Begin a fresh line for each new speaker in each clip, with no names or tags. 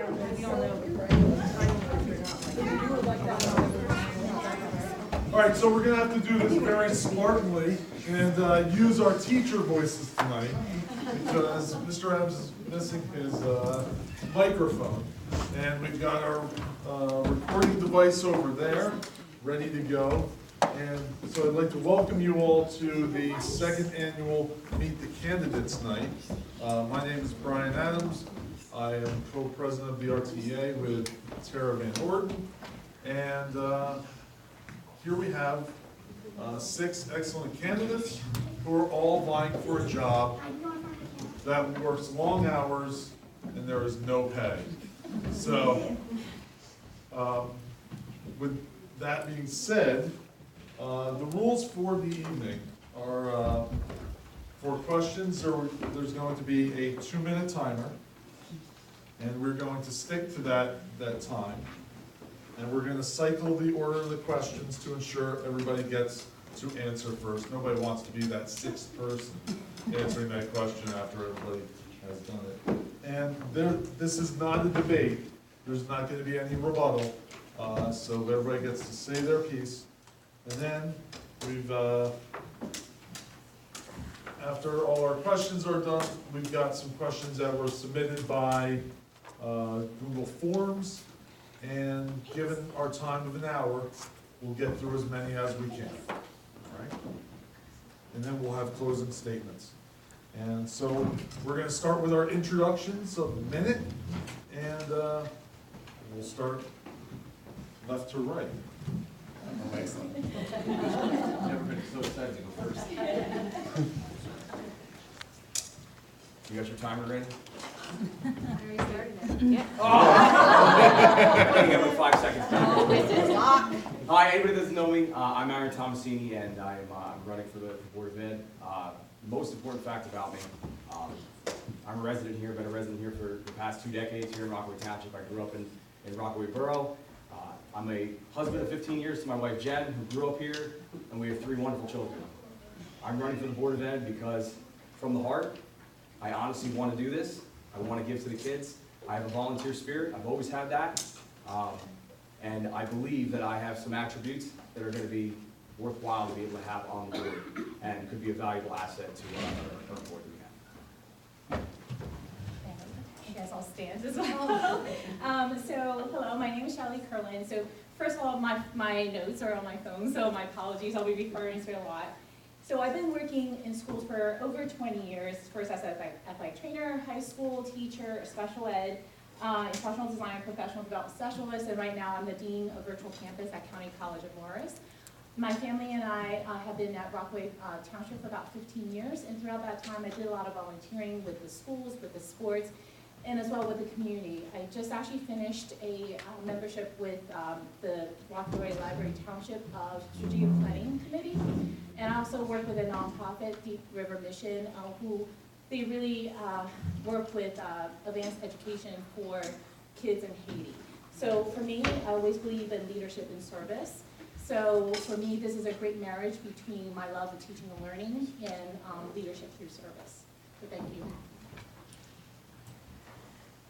All right, so we're going to have to do this very smartly and use our teacher voices tonight because Mr. Adams is missing his microphone. And we've got our recording device over there, ready to go. And so I'd like to welcome you all to the second annual Meet the Candidates Night. My name is Brian Adams. I am co-president of the RTA with Tara Van Orden. And here we have 6 excellent candidates who are all vying for a job that works long hours and there is no pay. So, with that being said, the rules for the evening are for questions, there's going to be a 2-minute timer, and we're going to stick to that time. And we're going to cycle the order of the questions to ensure everybody gets to answer first. Nobody wants to be that 6th person answering that question after everybody has done it. And this is not a debate. There's not going to be any rebuttal. So everybody gets to say their piece. And then after all our questions are done, we've got some questions that were submitted by Google Forms. And given our time of an hour, we'll get through as many as we can. All right? And then we'll have closing statements. And so we're going to start with our introductions of the minute, and we'll start left to right.
Oh, excellent. Never been so excited to go first. You got your timer ready?
Yeah.
Oh! You got like 5 seconds time.
This is locked.
Hi, anybody that doesn't know me, I'm Aaron Tomasini, and I'm running for the Board of Ed. Most important fact about me, I'm a resident here, been a resident here for the past 2 decades here in Rockaway Township. I grew up in Rockaway Borough. I'm a husband of 15 years to my wife Jen, who grew up here, and we have 3 wonderful children. I'm running for the Board of Ed because, from the heart, I honestly want to do this. I want to give to the kids. I have a volunteer spirit. I've always had that. And I believe that I have some attributes that are going to be worthwhile to be able to have on the board and could be a valuable asset to our board we have.
You guys all stand as well. So, hello, my name is Shelly Curlin. So, first of all, my notes are on my phone, so my apologies, I'll be referring to it a lot. So I've been working in schools for over 20 years, first as an athletic trainer, high school teacher, special ed, instructional designer, professional development specialist, and right now I'm the Dean of Virtual Campus at County College of Morris. My family and I have been at Rockaway Township for about 15 years, and throughout that time I did a lot of volunteering with the schools, with the sports, and as well with the community. I just actually finished a membership with the Rockaway Library Township Strategic Planning Committee, and I also work with a nonprofit, Deep River Mission, who they really work with advanced education for kids in Haiti. So for me, I always believe in leadership and service. So for me, this is a great marriage between my love of teaching and learning and leadership through service. So thank you.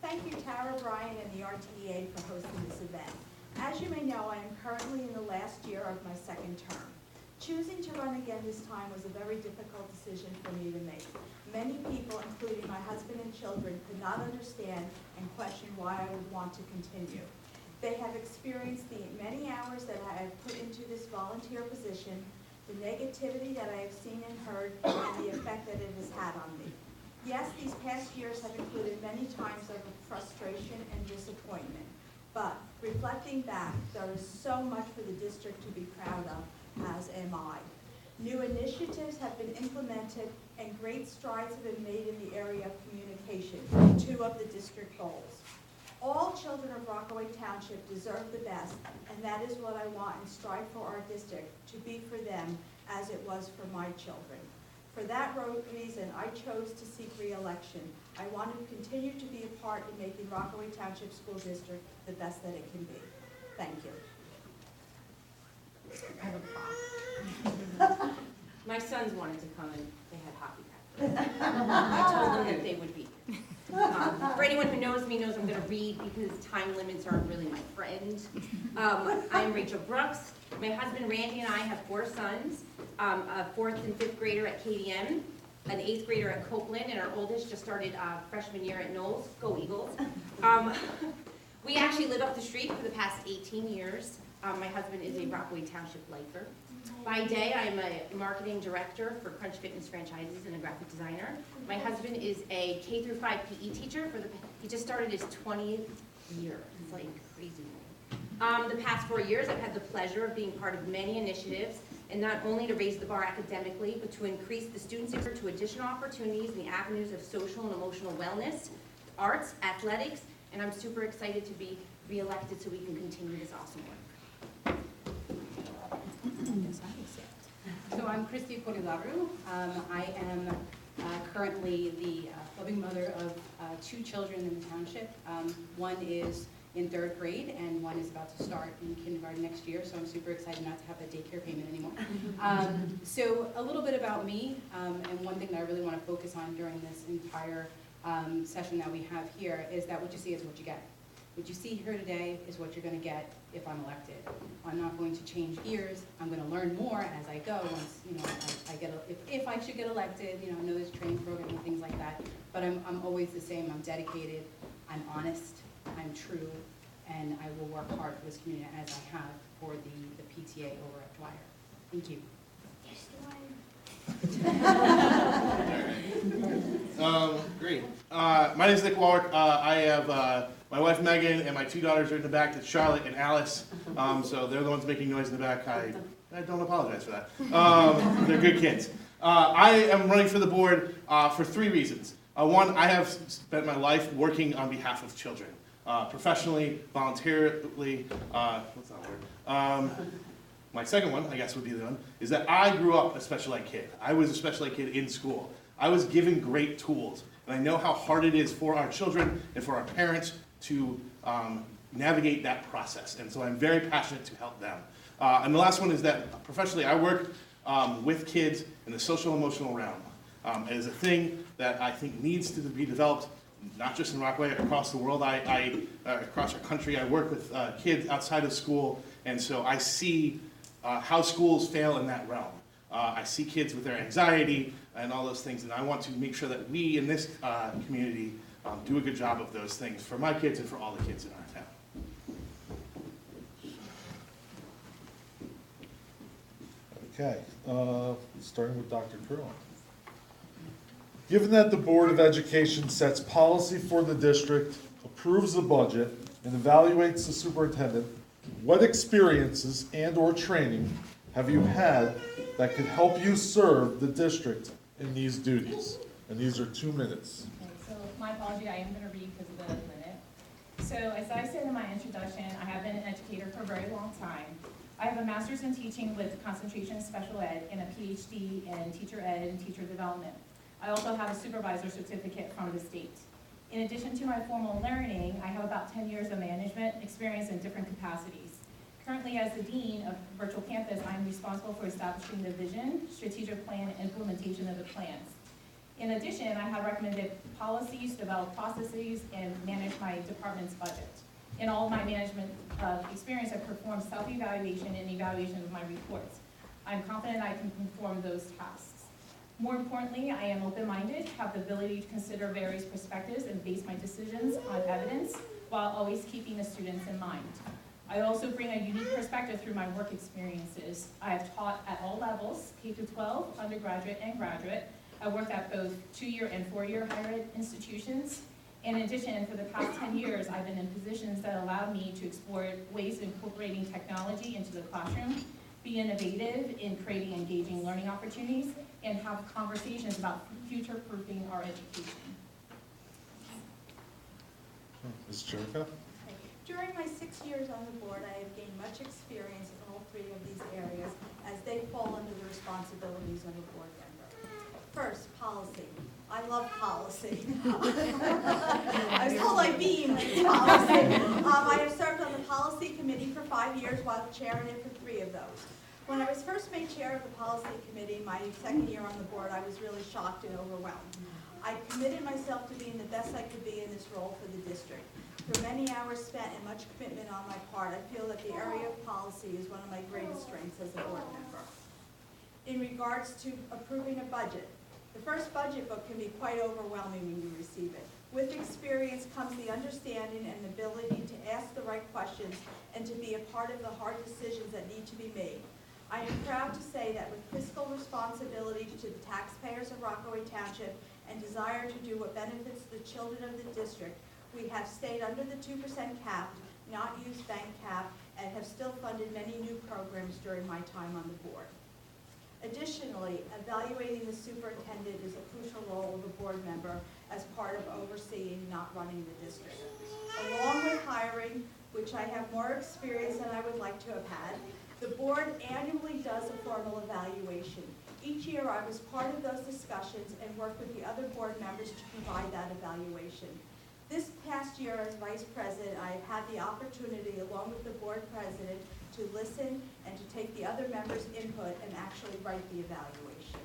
Thank you, Tara, Brian, and the RTA for hosting this event. As you may know, I am currently in the last year of my 2nd term. Choosing to run again this time was a very difficult decision for me to make. Many people, including my husband and children, could not understand and question why I would want to continue. They have experienced the many hours that I have put into this volunteer position, the negativity that I have seen and heard, and the effect that it has had on me. Yes, these past years have included many times of frustration and disappointment, but reflecting back, there is so much for the district to be proud of, as am I. New initiatives have been implemented and great strides have been made in the area of communication, 2 of the district goals. All children of Rockaway Township deserve the best, and that is what I want and strive for our district to be for them as it was for my children. For that reason, I chose to seek re-election. I want to continue to be a part in making Rockaway Township School District the best that it can be. Thank you.
I have a prop. My sons wanted to come and they had hockey practice. I told them that they would be.
For anyone who knows me knows I'm going to read because time limits aren't really my friend. I'm Rachel Brooks. My husband Randy and I have 4 sons, a 4th and 5th grader at KDM, an 8th grader at Copeland, and our oldest just started freshman year at Knowles. Go Eagles. We actually live up the street for the past 18 years. My husband is a Rockaway Township lifer. By day, I'm a marketing director for Crunch Fitness franchises and a graphic designer. My husband is a K-5 PE teacher. He just started his 20th year. It's like crazy. The past 4 years, I've had the pleasure of being part of many initiatives, and not only to raise the bar academically, but to increase the students' exposure to additional opportunities in the avenues of social and emotional wellness, arts, athletics, and I'm super excited to be re-elected so we can continue this awesome work.
So I'm Christy Porilaru. I am currently the loving mother of 2 children in the township. One is in 3rd grade and one is about to start in kindergarten next year, so I'm super excited not to have that daycare payment anymore. So a little bit about me, and one thing that I really want to focus on during this entire session that we have here is that what you see is what you get. What you see here today is what you're going to get if I'm elected. I'm not going to change gears. I'm going to learn more as I go. Once if I should get elected, I know there's a training program and things like that. But I'm always the same. I'm dedicated. I'm honest. I'm true, and I will work hard for this community as I have for the PTA over at Dwyer. Thank you.
Great. My name is Nick Warwick. I have my wife Megan and my 2 daughters are in the back. That's Charlotte and Alice. So they're the ones making noise in the back. I don't apologize for that. They're good kids. I am running for the board for 3 reasons. One, I have spent my life working on behalf of children, professionally, voluntarily. What's that word? My second one, I guess would be the one, is that I grew up a special ed kid. I was a special ed kid in school. I was given great tools, and I know how hard it is for our children and for our parents to navigate that process, and so I'm very passionate to help them. And the last one is that professionally I work with kids in the social emotional realm. It is a thing that I think needs to be developed, not just in Rockaway, across the world. Across our country, I work with kids outside of school, and so I see how schools fail in that realm. I see kids with their anxiety and all those things, and I want to make sure that we in this community do a good job of those things for my kids and for all the kids in our town.
Okay, starting with Dr. Curlin. Given that the Board of Education sets policy for the district, approves the budget, and evaluates the superintendent, what experiences and/or training have you had that could help you serve the district in these duties? And these are 2 minutes.
Okay, so my apology, I am going to read because of the limit. So as I said in my introduction, I have been an educator for a very long time. I have a master's in teaching with concentration in special ed and a PhD in teacher ed and teacher development. I also have a supervisor certificate from the state. In addition to my formal learning, I have about 10 years of management experience in different capacities. Currently, as the Dean of Virtual Campus, I'm responsible for establishing the vision, strategic plan, and implementation of the plans. In addition, I have recommended policies, developed processes, and managed my department's budget. In all of my management experience, I've performed self-evaluation and evaluation of my reports. I'm confident I can perform those tasks. More importantly, I am open-minded, have the ability to consider various perspectives and base my decisions on evidence while always keeping the students in mind. I also bring a unique perspective through my work experiences. I have taught at all levels, K-12, undergraduate, and graduate. I worked at both 2-year and 4-year higher ed institutions. In addition, for the past 10 years, I've been in positions that allowed me to explore ways of incorporating technology into the classroom, be innovative in creating engaging learning opportunities, and have conversations about future-proofing our education.
Ms. Jericho?
During my 6 years on the board, I have gained much experience in all 3 of these areas as they fall under the responsibilities of a board member. First, policy. I love policy. I was told I beam with policy. I have served on the policy committee for 5 years while chairing it for 3 of those. When I was first made chair of the policy committee, my 2nd year on the board, I was really shocked and overwhelmed. I committed myself to being the best I could be in this role for the district. Through many hours spent and much commitment on my part, I feel that the area of policy is one of my greatest strengths as a board member. In regards to approving a budget, the first budget book can be quite overwhelming when you receive it. With experience comes the understanding and ability to ask the right questions and to be a part of the hard decisions that need to be made. I am proud to say that with fiscal responsibility to the taxpayers of Rockaway Township and desire to do what benefits the children of the district, we have stayed under the 2% cap, not used bank cap, and have still funded many new programs during my time on the board. Additionally, evaluating the superintendent is a crucial role of a board member as part of overseeing, not running the district. Along with hiring, which I have more experience than I would like to have had, the board annually does a formal evaluation. Each year I was part of those discussions and worked with the other board members to provide that evaluation. This past year as vice president, I have had the opportunity, along with the board president, to listen and to take the other members' input and actually write the evaluation.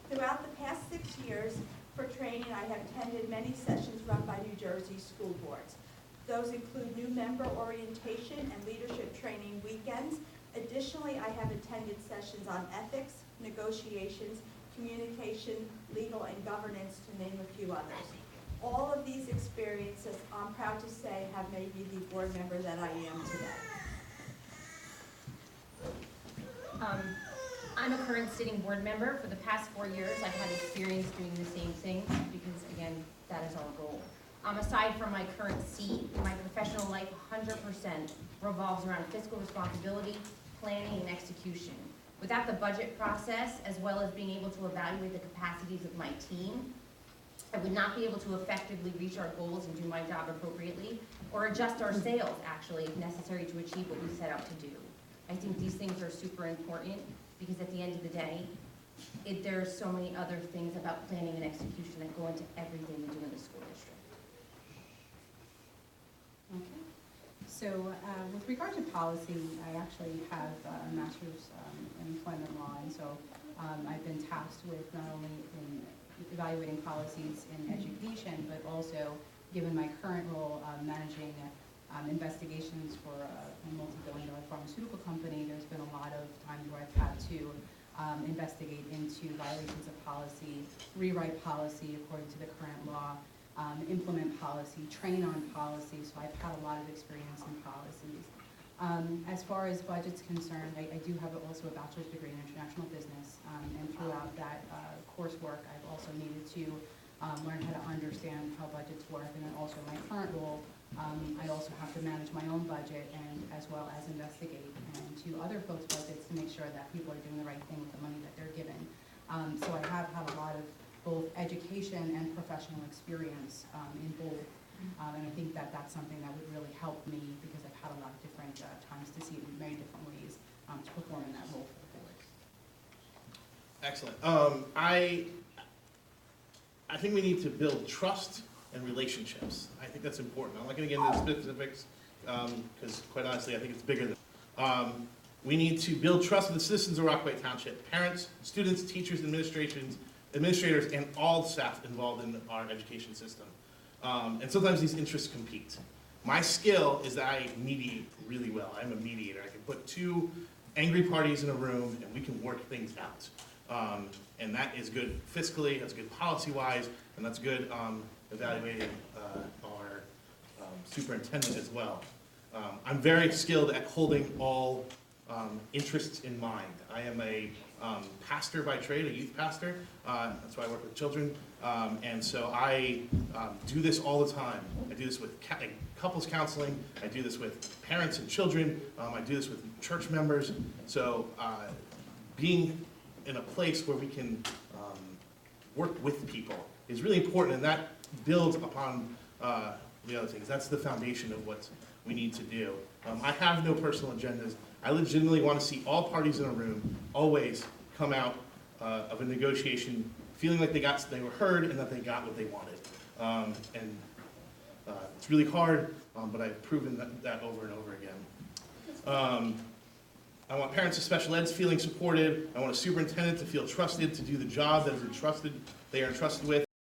Throughout the past 6 years for training, I have attended many sessions run by New Jersey school boards. Those include new member orientation and leadership training weekends. Additionally, I have attended sessions on ethics, negotiations, communication, legal, and governance, to name a few others. All of these experiences, I'm proud to say, have made me the board member that I am today.
I'm a current sitting board member. For the past 4 years, I've had experience doing the same thing because, again, that is our goal. Aside from my current seat, my professional life 100% revolves around fiscal responsibility, planning, and execution. Without the budget process, as well as being able to evaluate the capacities of my team, I would not be able to effectively reach our goals and do my job appropriately, or adjust our sales, actually, if necessary to achieve what we set out to do. I think these things are super important because at the end of the day, there are so many other things about planning and execution that go into everything we do in the school district.
Okay. So with regard to policy, I actually have a master's in employment law, and so I've been tasked with not only in evaluating policies in education, but also, given my current role, managing investigations for a multi-billion-dollar pharmaceutical company. There's been a lot of times where I've had to investigate into violations of policy, rewrite policy according to the current law, implement policy, train on policy, so I've had a lot of experience in policies. As far as budget's concerned, I do have also a bachelor's degree in international business, and throughout that coursework, I've also needed to learn how to understand how budgets work, and then also my current role, I also have to manage my own budget and as well as investigate into other folks' budgets to make sure that people are doing the right thing with the money that they're given. So I have had a lot of both education and professional experience in both. And I think that that's something that would really help me because I've had a lot of different times to see it in very different ways to perform in that role for the board.
Excellent. I think we need to build trust and relationships. I think that's important. I'm not going to get into the specifics because, quite honestly, I think it's bigger than we need to build trust with the citizens of Rockaway Township, parents, students, teachers, administrators, and all staff involved in our education system. And sometimes these interests compete. My skill is that I mediate really well. I'm a mediator. I can put two angry parties in a room and we can work things out. And that is good fiscally, that's good policy-wise, and that's good evaluating our superintendent as well. I'm very skilled at holding all interests in mind. I am a pastor by trade, a youth pastor. That's why I work with children. And so I do this all the time. I do this with couples counseling. I do this with parents and children. I do this with church members. So being in a place where we can work with people is really important, and that builds upon the other things. That's the foundation of what we need to do. I have no personal agendas. I legitimately want to see all parties in a room always come out of a negotiation feeling like they were heard and that they got what they wanted. It's really hard, but I've proven that over and over again. I want parents of special eds feeling supported. I want a superintendent to feel trusted to do the job that they are entrusted with.